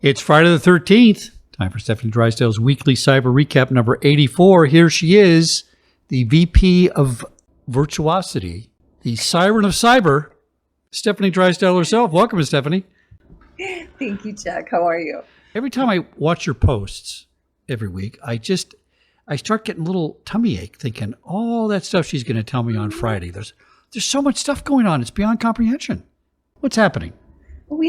It's Friday the 13th. Time for Stefanie Drysdale's weekly cyber recap number 84. Here she is, the VP of Virtuosity, the siren of cyber, Stefanie Drysdale herself. Welcome, Stefanie. Thank you, Chuck. How are you? Every time I watch your posts every week, I start getting a little tummy ache thinking, all that stuff she's going to tell me on Friday. There's so much stuff going on. It's beyond comprehension. What's happening? Well,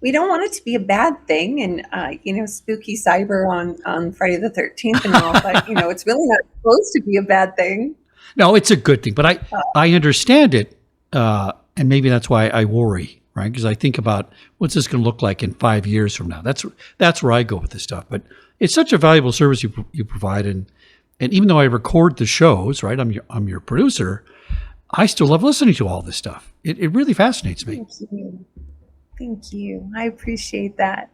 we don't want it to be a bad thing, and spooky cyber on Friday the 13th and all, but it's really not supposed to be a bad thing. No, it's a good thing, but I understand it, and maybe that's why I worry, right? Because I think about what's this going to look like in 5 years from now. That's where I go with this stuff. But it's such a valuable service you provide, and even though I record the shows, right? I'm your producer. I still love listening to all this stuff. It really fascinates me. Thank you. I appreciate that.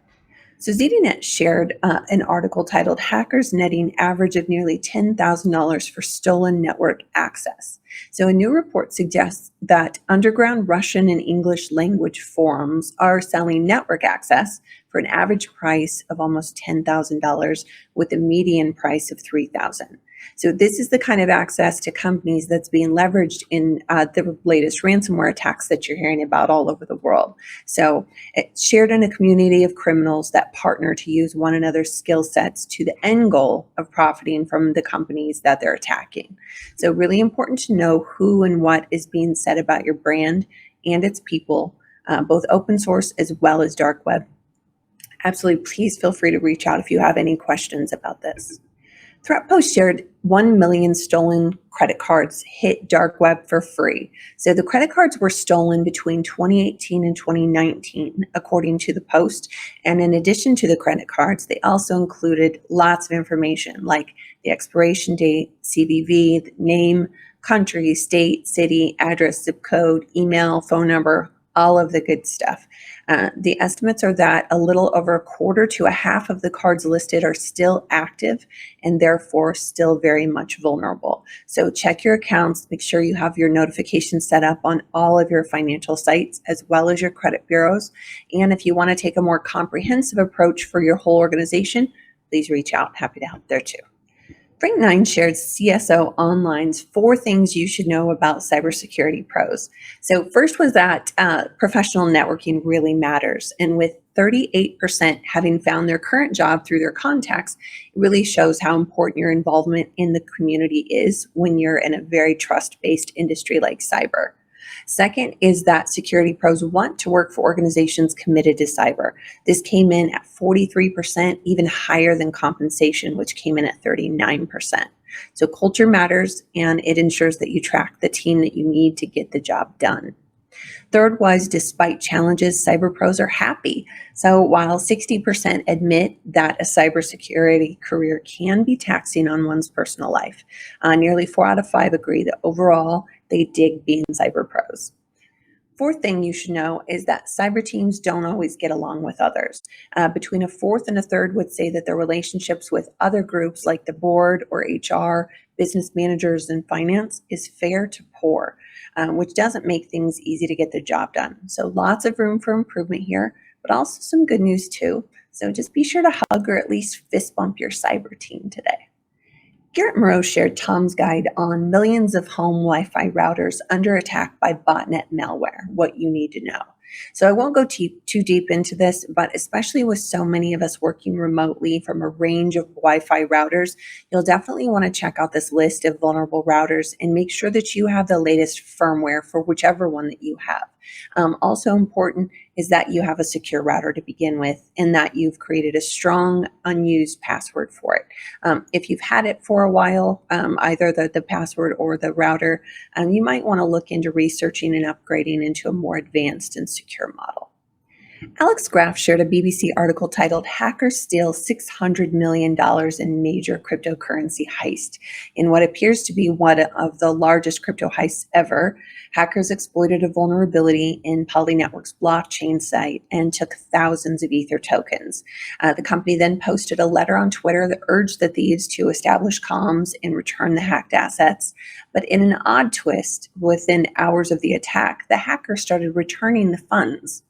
So ZDNet shared an article titled Hackers Netting Average of Nearly $10,000 for Stolen Network Access. So a new report suggests that underground Russian and English language forums are selling network access for an average price of almost $10,000 with a median price of $3,000. So this is the kind of access to companies that's being leveraged in the latest ransomware attacks that you're hearing about all over the world. So it's shared in a community of criminals that partner to use one another's skill sets to the end goal of profiting from the companies that they're attacking. So really important to know who and what is being said about your brand and its people, both open source as well as dark web. Absolutely, please feel free to reach out if you have any questions about this. ThreatPost shared 1 million stolen credit cards hit dark web for free. So the credit cards were stolen between 2018 and 2019, according to the Post. And in addition to the credit cards, they also included lots of information like the expiration date, CVV, the name, country, state, city, address, zip code, email, phone number, all of the good stuff. The estimates are that a little over a quarter to a half of the cards listed are still active and therefore still very much vulnerable. So check your accounts, make sure you have your notifications set up on all of your financial sites as well as your credit bureaus. And if you want to take a more comprehensive approach for your whole organization, please reach out. Happy to help there too. Frank9 shared CISO Online's 4 things you should know about cybersecurity pros. So first was that professional networking really matters. And with 38% having found their current job through their contacts, it really shows how important your involvement in the community is when you're in a very trust-based industry like cyber. Second is that security pros want to work for organizations committed to cyber. This came in at 43%, even higher than compensation, which came in at 39%. So culture matters, and it ensures that you track the team that you need to get the job done. Third was, despite challenges, cyber pros are happy. So while 60% admit that a cybersecurity career can be taxing on one's personal life, nearly 4 out of 5 agree that overall they dig being cyber pros. Fourth thing you should know is that cyber teams don't always get along with others. Between a fourth and a third would say that their relationships with other groups like the board or HR, business managers, and finance is fair to poor, which doesn't make things easy to get the job done. So lots of room for improvement here, but also some good news too. So just be sure to hug or at least fist bump your cyber team today. Garrett Moreau shared Tom's guide on millions of home Wi-Fi routers under attack by botnet malware, what you need to know. So I won't go too deep into this, but especially with so many of us working remotely from a range of Wi-Fi routers, you'll definitely want to check out this list of vulnerable routers and make sure that you have the latest firmware for whichever one that you have. Also important is that you have a secure router to begin with and that you've created a strong unused password for it. If you've had it for a while, either the password or the router, you might want to look into researching and upgrading into a more advanced and secure model. Alex Graff shared a BBC article titled Hackers Steal $600 million in Major Cryptocurrency Heist. In what appears to be one of the largest crypto heists ever, hackers exploited a vulnerability in Polynetwork's blockchain site and took thousands of Ether tokens. The company then posted a letter on Twitter that urged the thieves to establish comms and return the hacked assets. But in an odd twist, within hours of the attack, the hacker started returning the funds.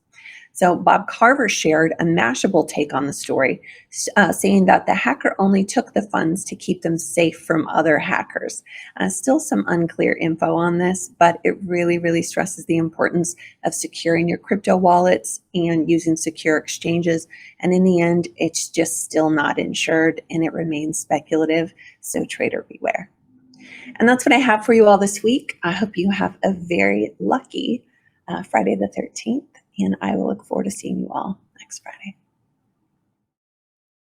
So Bob Carver shared a Mashable take on the story, saying that the hacker only took the funds to keep them safe from other hackers. Still some unclear info on this, but it really, really stresses the importance of securing your crypto wallets and using secure exchanges. And in the end, it's just still not insured and it remains speculative. So trader beware. And that's what I have for you all this week. I hope you have a very lucky Friday the 13th, and I will look forward to seeing you all next Friday.